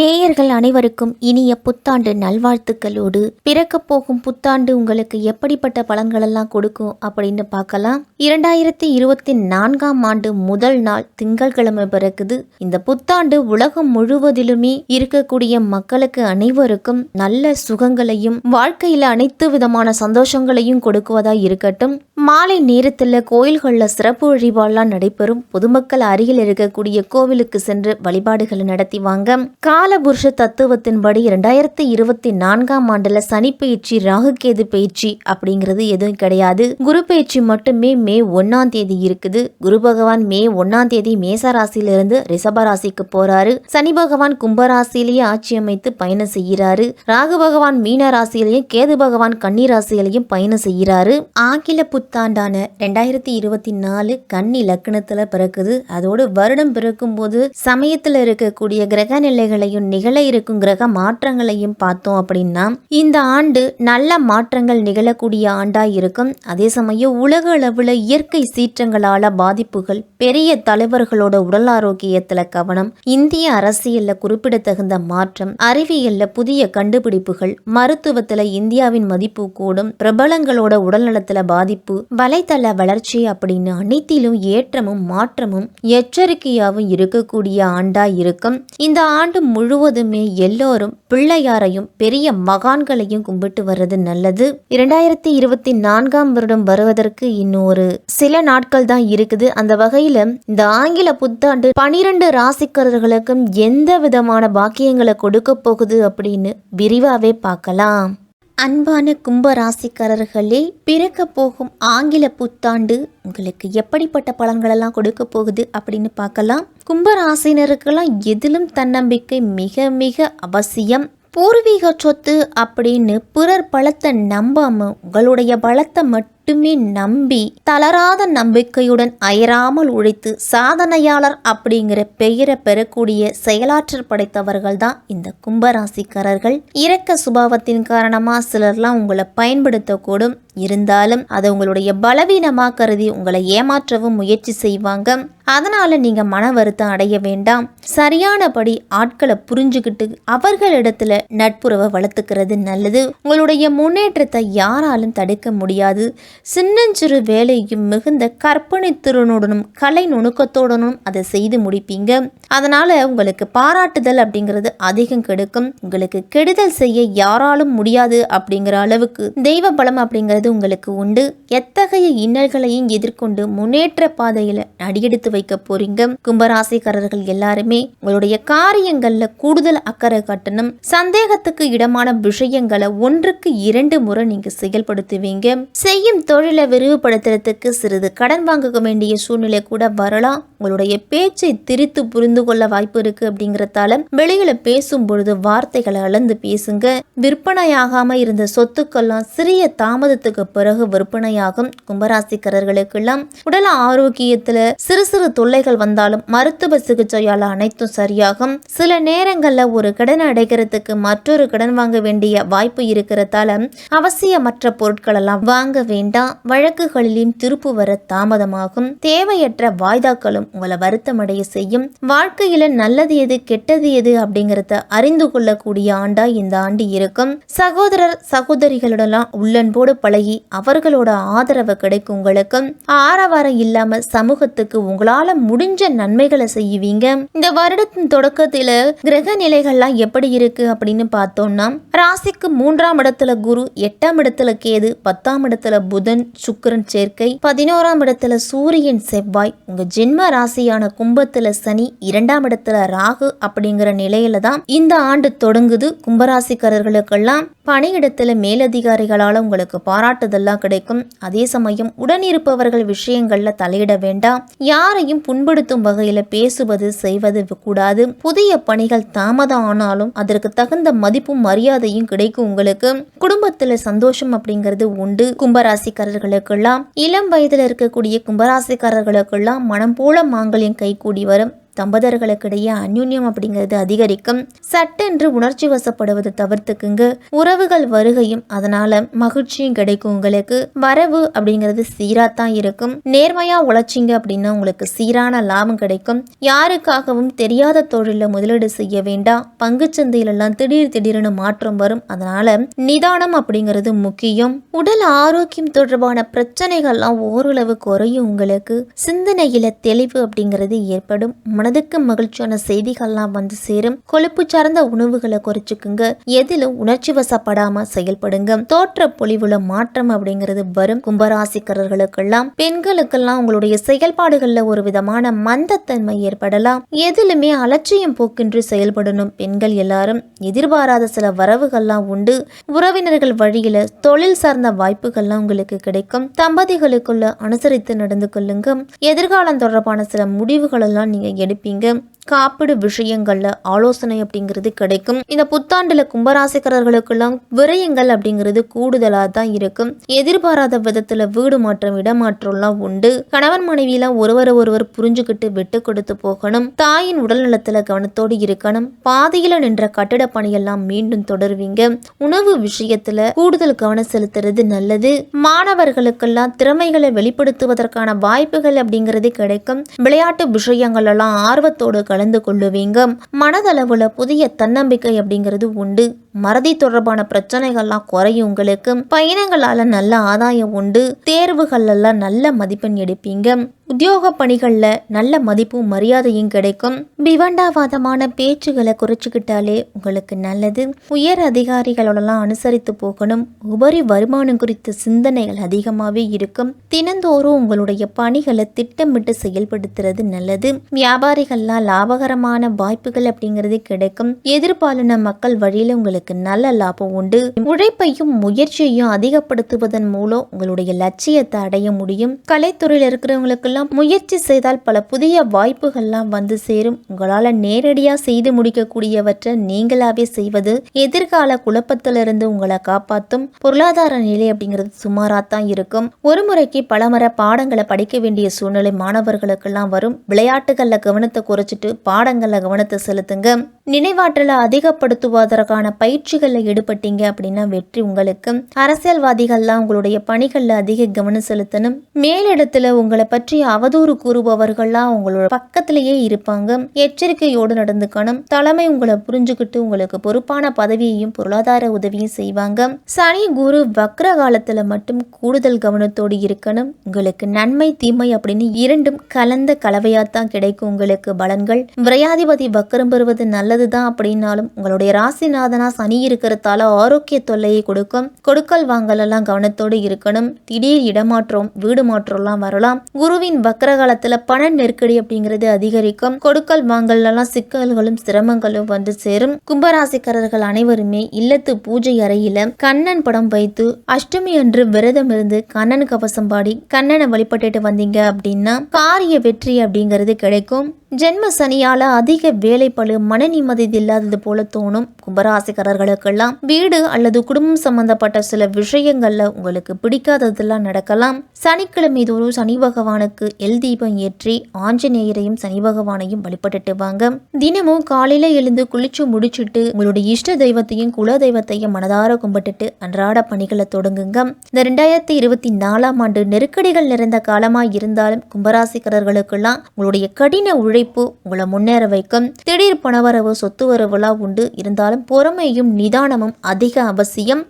நேயர்கள் அனைவருக்கும் இனிய புத்தாண்டு நல்வாழ்த்துக்களோடு பிறக்கப் போகும் புத்தாண்டு உங்களுக்கு எப்படிப்பட்ட பலன்களெல்லாம் கொடுக்கும் அப்படின்னு பார்க்கலாம். 2024ஆம் ஆண்டு முதல் நாள் திங்கட்கிழமை பிறக்குது. இந்த புத்தாண்டு உலகம் முழுவதிலுமே இருக்கக்கூடிய மக்களுக்கு அனைவருக்கும் நல்ல சுகங்களையும் வாழ்க்கையில அனைத்து விதமான சந்தோஷங்களையும் கொடுக்குவதா இருக்கட்டும். மாலை நேரத்தில் கோயில்களில் சிறப்பு வழிபாடுலாம் நடைபெறும். பொதுமக்கள் அருகில் இருக்கக்கூடிய கோவிலுக்கு சென்று வழிபாடுகளை நடத்தி வாங்க. காலபுருஷ தத்துவத்தின்படி 2024ஆம் ஆண்டுல சனி பயிற்சி, ராகுகேது பயிற்சி அப்படிங்கிறது எதுவும் கிடையாது. குரு பயிற்சி மட்டுமே மே 1ஆம் தேதி இருக்குது. குரு பகவான் மே 1ஆம் தேதி மேச ராசியிலிருந்து ரிஷப ராசிக்கு போறாரு. சனி பகவான் கும்பராசியிலேயே ஆட்சி அமைத்து பயணம் செய்கிறாரு. ராகு பகவான் மீன ராசியிலையும் கேது பகவான் கன்னி ராசியிலையும் பயணம் செய்கிறாரு. ஆங்கில புத்தாண்டான 2024 கன்னி லக்னத்துல பிறக்குது. அதோடு வருடம் பிறக்கும் போது சமயத்துல இருக்கக்கூடிய கிரக நிலைகளையும் நிகழ இருக்கும் கிரக மாற்றங்களையும் பார்த்தோம் அப்படின்னா இந்த ஆண்டு நல்ல மாற்றங்கள் நிகழக்கூடிய ஆண்டா இருக்கும். அதே சமயம் உலக அளவுல இயற்கை சீற்றங்களால பாதிப்புகள், பெரிய தலைவர்களோட உடல் ஆரோக்கியத்துல கவனம், இந்திய அரசியல்ல குறிப்பிடத்தகுந்த மாற்றம், அறிவியல்ல புதிய கண்டுபிடிப்புகள், மருத்துவத்துல இந்தியாவின் மதிப்பு கூடும், பிரபலங்களோட உடல்நலத்துல பாதிப்பு, வலைத்தள வளர்ச்சி அப்படின்னு அனைத்திலும் ஏற்றமும் மாற்றமும் எச்சரிக்கையாகவும் இருக்கக்கூடிய ஆண்டா இருக்கும். இந்த ஆண்டு முழுவதுமே எல்லோரும் பிள்ளையாரையும் பெரிய மகான்களையும் கும்பிட்டு வர்றது நல்லது. 2024ஆம் வருடம் வருவதற்கு இன்னும் ஒரு சில நாட்கள் தான் இருக்குது. அந்த வகையில இந்த ஆங்கில புத்தாண்டு 12 ராசிக்காரர்களுக்கும் எந்த விதமான பாக்கியங்களை கொடுக்க போகுது அப்படின்னு விரிவாவே பார்க்கலாம். அன்பான கும்ப ராசிக்காரர்களே, பிறக்க போகும் ஆங்கில புத்தாண்டு உங்களுக்கு எப்படிப்பட்ட பலன்களெல்லாம் கொடுக்க போகுது அப்படின்னு பார்க்கலாம். கும்ப ராசினருக்கெல்லாம் எதிலும் தன்னம்பிக்கை மிக மிக அவசியம். பூர்வீக சொத்து அப்படின்னு பிறர் பலத்தை நம்பாம உங்களுடைய பலத்தை மட்டுமே நம்பி தளராத நம்பிக்கையுடன் அயராமல் உழைத்து சாதனையாளர் அப்படிங்கிற பெயரை பெறக்கூடிய செயலாற்றல் படைத்தவர்கள் தான் இந்த கும்பராசிக்காரர்கள். இரக்க சுபாவத்தின் காரணமா சிலர்லாம் உங்களை பயன்படுத்தக்கூடும். இருந்தாலும் அதை உங்களுடைய பலவீனமா கருதி உங்களை ஏமாற்றவும் முயற்சி செய்வாங்க. அதனால நீங்க மன வருத்தம் அடைய வேண்டாம். சரியானபடி ஆட்களை புரிஞ்சுக்கிட்டு அவர்களிடத்துல நட்புறவை வளர்த்துக்கிறது நல்லது. உங்களுடைய முன்னேற்றத்தை யாராலும் தடுக்க முடியாது. சின்னஞ்சிறு வேலையும் மிகுந்த கற்பனை திறனுடனும் கலை நுணுக்கத்தோடனும் அதை செய்து முடிப்பீங்க. அதனால உங்களுக்கு பாராட்டுதல் அப்படிங்கிறது அதிகம் கிடைக்கும். உங்களுக்கு கெடுதல் செய்ய யாராலும் முடியாது அப்படிங்கிற அளவுக்கு தெய்வ பலம் அப்படிங்கிறது உங்களுக்கு உண்டு. எத்தகைய இன்னல்களையும் எதிர்கொண்டு முன்னேற்ற பாதையில அடியெடுத்து வைக்க போறீங்க. கும்பராசிக்காரர்கள் எல்லாருமே உங்களுடைய காரியங்கள்ல கூடுதல் அக்கறை காட்டணும். சந்தேகத்துக்கு இடமான விஷயங்களை 1க்கு 2 முறை நீங்க செயல்படுத்துவீங்க. செய்யும் தொழிலை விரிவுபடுத்துறதுக்கு சிறிது கடன் வாங்க வேண்டிய சூழ்நிலை கூட வரலாம். உங்களுடைய பேச்சை திரித்து புரிந்து கொள்ள வாய்ப்பு இருக்கு. அப்படிங்கறதால வெளியில பேசும் பொழுது வார்த்தைகளை அளந்து பேசுங்க. விற்பனையாகாம இருந்த சொத்துக்கெல்லாம் சிறிய தாமதத்துக்கு பிறகு விற்பனையாகும். கும்பராசிக்காரர்களுக்கெல்லாம் உடல் ஆரோக்கியத்துல சிறு சிறு தொல்லைகள் வந்தாலும் மருத்துவ சிகிச்சையால அனைத்தும் சரியாகும். சில நேரங்கள்ல ஒரு கடன் அடைக்கிறதுக்கு மற்றொரு கடன் வாங்க வேண்டிய வாய்ப்பு இருக்கிறதால அவசியமற்ற பொருட்கள் எல்லாம் வாங்க வேண்டாம். வழக்குகளிலும் திருப்பு வர தாமதமாகும். தேவையற்ற வாய்தாக்களும் உங்களை வருத்தமடைய செய்யும். வாழ்க்கையில நல்லது எது கெட்டது எது அப்படிங்கறத அறிந்து கொள்ளக்கூடிய ஆண்டா இந்த ஆண்டு இருக்கும். சகோதரர் சகோதரிகளுடெல்லாம் உள்ளன்போடு பழகி அவர்களோட ஆதரவு கிடைக்கும். உங்களுக்கு ஆரவாரம் இல்லாம சமூகத்துக்கு உங்களால முடிஞ்ச நன்மைகளை செய்வீங்க. இந்த வருடத்தின் தொடக்கத்துல கிரக நிலைகள்லாம் எப்படி இருக்கு அப்படின்னு பார்த்தோம்னா, ராசிக்கு 3ஆம் இடத்துல குரு, 8ஆம் இடத்துல கேது, 10ஆம் இடத்துல புதன் சுக்கிரன் சேர்க்கை, 11ஆம் இடத்துல சூரியன் செவ்வாய், உங்க ஜென்ம ராசியான கும்பத்துல சனி, 2ஆம் இடத்துல ராகு அப்படிங்கிற நிலையில தான் இந்த ஆண்டு தொடங்குது. கும்பராசிக்காரர்களுக்கெல்லாம் பணியிடத்துல மேலதிகாரிகளால உங்களுக்கு பாராட்டுதெல்லாம் கிடைக்கும். அதே சமயம் உடனிருப்பவர்கள் விஷயங்கள்ல தலையிட வேண்டாம். யாரையும் புண்படுத்தும் வகையில பேசுவது செய்வது கூடாது. புதிய பணிகள் தாமதம் ஆனாலும் அதற்கு தகுந்த மதிப்பும் மரியாதையும் கிடைக்கும். உங்களுக்கு குடும்பத்துல சந்தோஷம் அப்படிங்கிறது உண்டு. கும்பராசிக்காரர்களுக்கெல்லாம் இளம் வயதுல இருக்கக்கூடிய கும்பராசிக்காரர்களுக்கெல்லாம் மனம் போல மாங்கல்யம் கைகூடி வரும். தம்பதியர்களுக்கிடையே அந்யுன்யம் அப்படிங்கிறது அதிகரிக்கும். சட்டென்று உணர்ச்சி வசப்படுவதை தவிர்த்துக்குங்க. உறவுகள் வருகையும் அதனால மகிழ்ச்சியும் கிடைக்கும். உங்களுக்கு வரவு அப்படிங்கிறது சீராத்தான் இருக்கும். நேர்மையா உழைச்சிங்க அப்படின்னா உங்களுக்கு சீரான லாபம் கிடைக்கும். யாருக்காகவும் தெரியாத தொழில முதலீடு செய்ய வேண்டாம். பங்குச்சந்தையிலெல்லாம் திடீர்னு மாற்றம் வரும். அதனால நிதானம் அப்படிங்கிறது முக்கியம். உடல் ஆரோக்கியம் தொடர்பான பிரச்சனைகள்லாம் ஓரளவு குறையும். உங்களுக்கு சிந்தனையில தெளிவு அப்படிங்கிறது ஏற்படும். மனதுக்கு மகிழ்ச்சியான செய்திகள்லாம் வந்து சேரும். கொழுப்பு சார்ந்த உணவுகளை குறைச்சுக்குங்க. எதிலும் உணர்ச்சி வசப்படாம செயல்படுங்க. தோற்ற பொலிவுல மாற்றம் அப்படிங்கிறது வரும். கும்பராசிக்காரர்களுக்கெல்லாம் பெண்களுக்கெல்லாம் உங்களுடைய செயல்பாடுகள்ல ஒரு விதமான மந்தத்தன்மை ஏற்படலாம். எதிலுமே அலட்சியம் போக்கின்றி செயல்படணும். பெண்கள் எல்லாரும் எதிர்பாராத சில வரவுகள்லாம் உண்டு. உறவினர்கள் வழியில தொழில் சார்ந்த வாய்ப்புகள்லாம் உங்களுக்கு கிடைக்கும். தம்பதிகளுக்குள்ள அனுசரித்து நடந்து கொள்ளுங்க. எதிர்காலம் தொடர்பான சில முடிவுகள் எல்லாம் நீங்க எடுப்பீங்க. காப்பீடு விஷயங்கள்ல ஆலோசனை அப்படிங்கிறது கிடைக்கும். இந்த புத்தாண்டுல கும்பராசிக்காரர்களுக்கெல்லாம் விரயங்கள் அப்படிங்கிறது கூடுதலா தான் இருக்கும். எதிர்பாராத விதத்துல வீடு மாற்றம் இடமாற்றம்லாம் உண்டு. கணவன் மனைவியெல்லாம் ஒருவர் புரிஞ்சுக்கிட்டு விட்டு கொடுத்து போகணும். தாயின் உடல் நலத்துல கவனத்தோடு இருக்கணும். பாதையில நின்ற கட்டிட பணியெல்லாம் மீண்டும் தொடருவீங்க. உணவு விஷயத்துல கூடுதல் கவனம் செலுத்துறது நல்லது. மாணவர்களுக்கெல்லாம் திறமைகளை வெளிப்படுத்துவதற்கான வாய்ப்புகள் அப்படிங்கிறது கிடைக்கும். விளையாட்டு விஷயங்கள் எல்லாம் ஆர்வத்தோடு கலந்து கொள்ளுவீங்க. மனதளவுல புதிய தன்னம்பிக்கை அப்படிங்கிறது உண்டு. மறதி தொடர்பான பிரச்சனைகள்லாம் குறையும். உங்களுக்கு பயணங்களால நல்ல ஆதாயம் உண்டு. தேர்வுகள் எல்லாம் நல்ல மதிப்பெண் எடுப்பீங்க. உத்தியோக பணிகள்ல நல்ல மதிப்பும் மரியாதையும் கிடைக்கும். விவண்டாவாதமான பேச்சுகளை குறைச்சிக்கிட்டாலே உங்களுக்கு நல்லது. உயர் அதிகாரிகளோடலாம் அனுசரித்து போகணும். உபரி வருமானம் குறித்த சிந்தனைகள் அதிகமாகவே இருக்கும். தினந்தோறும் உங்களுடைய பணிகளை திட்டமிட்டு செயல்படுத்துறது நல்லது. வியாபாரிகள்லாம் லாபகரமான வாய்ப்புகள் அப்படிங்கிறது கிடைக்கும். எதிர்பாலின மக்கள் வழியில உங்களுக்கு நல்ல லாபம் உண்டு. உழைப்பையும் முயற்சியையும் அதிகப்படுத்துவதன் மூலம் உங்களுடைய லட்சியத்தை அடைய முடியும். கலைத்துறையில் இருக்கிறவங்களுக்கெல்லாம் முயற்சி செய்தால் பல புதிய வாய்ப்புகள்லாம் வந்து சேரும். உங்களால நேரடியா செய்து முடிக்கக்கூடியவற்றை நீங்களாவே செய்வது எதிர்கால குழப்பத்திலிருந்து உங்களை காப்பாற்றும். பொருளாதார நிலை அப்படிங்கிறது சுமாராத்தான் இருக்கும். ஒரு முறைக்கு பலமுறை பாடங்களை படிக்க வேண்டிய சூழ்நிலை மாணவர்களுக்கெல்லாம் வரும். விளையாட்டுகள்ல கவனத்தை குறைச்சிட்டு பாடங்கள்ல கவனத்தை செலுத்துங்க. நினைவாற்றலை அதிகப்படுத்துவதற்கான பயிற்சிகளில் ஈடுபட்டீங்க அப்படின்னா வெற்றி உங்களுக்கு. அரசியல்வாதிகள்லாம் உங்களுடைய பணிகளில் அதிக கவனம் செலுத்தணும். மேலிடத்துல உங்களை பற்றி அவதூறு கூறுபவர்கள்லாம் உங்களோட பக்கத்திலேயே இருப்பாங்க. எச்சரிக்கையோடு நடந்துக்கணும். தலைமை உங்களை புரிஞ்சுக்கிட்டு உங்களுக்கு பொறுப்பான பதவியையும் பொருளாதார உதவியும் செய்வாங்க. சனி குரு வக்ர காலத்துல மட்டும் கூடுதல் கவனத்தோடு இருக்கணும். உங்களுக்கு நன்மை தீமை அப்படின்னு இரண்டும் கலந்த கலவையாத்தான் கிடைக்கும். உங்களுக்கு பலன்கள் விரையாதிபதி வக்கரம் பெறுவது நல்லதுதான் அப்படின்னாலும் உங்களுடைய ராசிநாதனா சனி இருக்கிறதால ஆரோக்கிய தொல்லையை கொடுக்கும். கொடுக்கல் வாங்கல் எல்லாம் கவனத்தோடு இருக்கணும். திடீர் இடமாற்றம் வீடு மாற்றம்லாம் வரலாம். குருவின் வக்கர காலத்துல பண நெருக்கடி அப்படிங்கிறது அதிகரிக்கும். கொடுக்கல் வாங்கல் எல்லாம் சிக்கல்களும் சிரமங்களும் வந்து சேரும். கும்பராசிக்காரர்கள் அனைவருமே இல்லத்து பூஜை அறையில கண்ணன் படம் வைத்து அஷ்டமி அன்று விரதம் இருந்து கண்ணன் கவசம் பாடி கண்ணனை வழிபட்டுட்டு வந்தீங்க அப்படின்னா காரிய வெற்றி அப்படிங்கிறது கிடைக்கும். ஜென்ம சனியால அதிக வேலைப்பளு மன நிம்மதி இல்லாதது போல தோணும். கும்பராசிக்காரர்களுக்கெல்லாம் வீடு அல்லது குடும்பம் சம்பந்தப்பட்ட சில விஷயங்கள்ல உங்களுக்கு பிடிக்காததெல்லாம் நடக்கலாம். சனிக்கிழமை தோறும் சனி பகவானுக்கு எல் தீபம் ஏற்றி ஆஞ்சநேயரையும் சனி பகவானையும் வழிபட்டுட்டு வாங்க. தினமும் காலையில எழுந்து குளிச்சு முடிச்சுட்டு உங்களுடைய இஷ்ட தெய்வத்தையும் குல தெய்வத்தையும் மனதார கும்பிட்டுட்டு அன்றாட பணிகளை தொடங்குங்க. இந்த 2024ஆம் ஆண்டு நெருக்கடிகள் நிறைந்த காலமா இருந்தாலும் கும்பராசிக்காரர்களுக்கெல்லாம் உங்களுடைய கடின உழைப்பு உங்களை முன்னேற வைக்கும். திடீர் பணவரவு சொத்து வரவுலாம் உண்டு. இருந்தாலும் பொறுமையும் நிதானமும் அதிக அவசியம்.